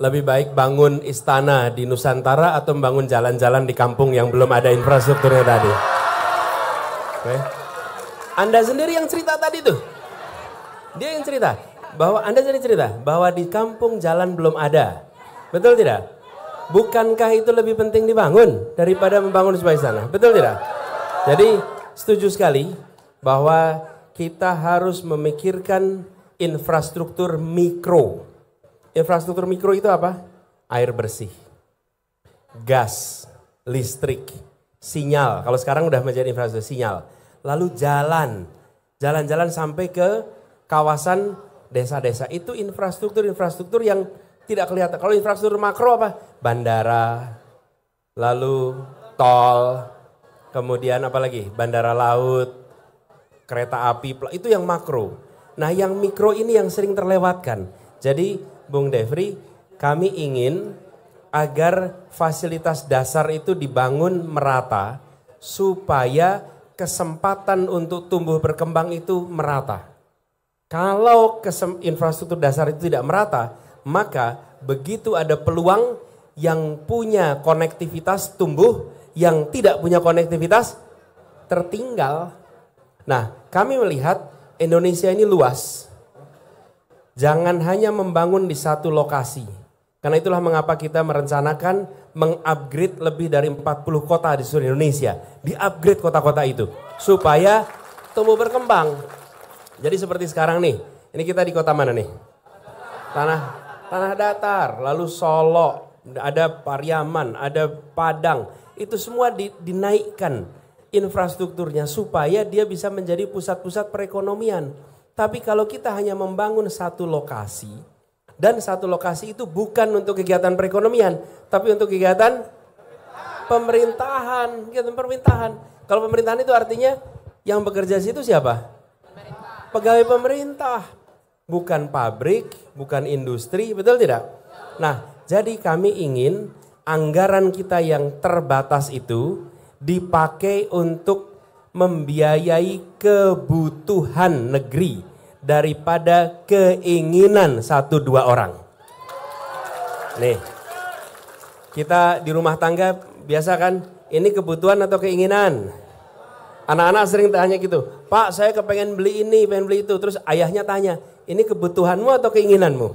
Lebih baik bangun istana di Nusantara atau membangun jalan-jalan di kampung yang belum ada infrastrukturnya tadi? Oke. Anda sendiri yang cerita tadi tuh. Dia yang cerita. Anda sendiri cerita bahwa di kampung jalan belum ada. Betul tidak? Bukankah itu lebih penting dibangun daripada membangun sebuah istana? Betul tidak? Jadi setuju sekali bahwa kita harus memikirkan infrastruktur mikro. Infrastruktur mikro itu apa? Air bersih, gas, listrik, sinyal. Kalau sekarang udah menjadi infrastruktur sinyal. Lalu jalan-jalan sampai ke kawasan desa-desa. Itu infrastruktur yang tidak kelihatan. Kalau infrastruktur makro apa? Bandara, lalu tol, kemudian apa lagi? Bandara laut, kereta api, itu yang makro. Nah yang mikro ini yang sering terlewatkan. Jadi Bung Devri, kami ingin agar fasilitas dasar itu dibangun merata supaya kesempatan untuk tumbuh berkembang itu merata. Kalau infrastruktur dasar itu tidak merata, maka begitu ada peluang yang punya konektivitas tumbuh, yang tidak punya konektivitas tertinggal. Nah, kami melihat Indonesia ini luas. Jangan hanya membangun di satu lokasi. Karena itulah mengapa kita merencanakan mengupgrade lebih dari 40 kota di seluruh Indonesia. Di-upgrade kota-kota itu supaya tumbuh berkembang. Jadi seperti sekarang nih, ini kita di kota mana nih? Tanah datar, lalu Solo, ada Pariaman, ada Padang. Itu semua dinaikkan infrastrukturnya supaya dia bisa menjadi pusat-pusat perekonomian. Tapi kalau kita hanya membangun satu lokasi, dan satu lokasi itu bukan untuk kegiatan perekonomian, tapi untuk kegiatan pemerintahan. Kalau pemerintahan itu artinya yang bekerja di situ siapa? Pegawai pemerintah, bukan pabrik, bukan industri, betul tidak? Nah, jadi kami ingin anggaran kita yang terbatas itu dipakai untuk membiayai kebutuhan negeri daripada keinginan 1-2 orang. Nih, kita di rumah tangga biasa kan, ini kebutuhan atau keinginan? Anak-anak sering tanya gitu, Pak saya kepengen beli ini, pengen beli itu. Terus ayahnya tanya, ini kebutuhanmu atau keinginanmu?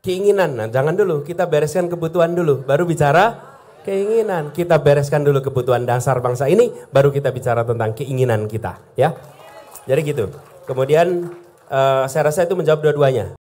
Keinginan, nah jangan dulu, kita bereskan kebutuhan dulu, baru bicara keinginan. Kita bereskan dulu kebutuhan dasar bangsa ini, baru kita bicara tentang keinginan kita. Ya, jadi gitu. Kemudian saya rasa itu menjawab dua-duanya.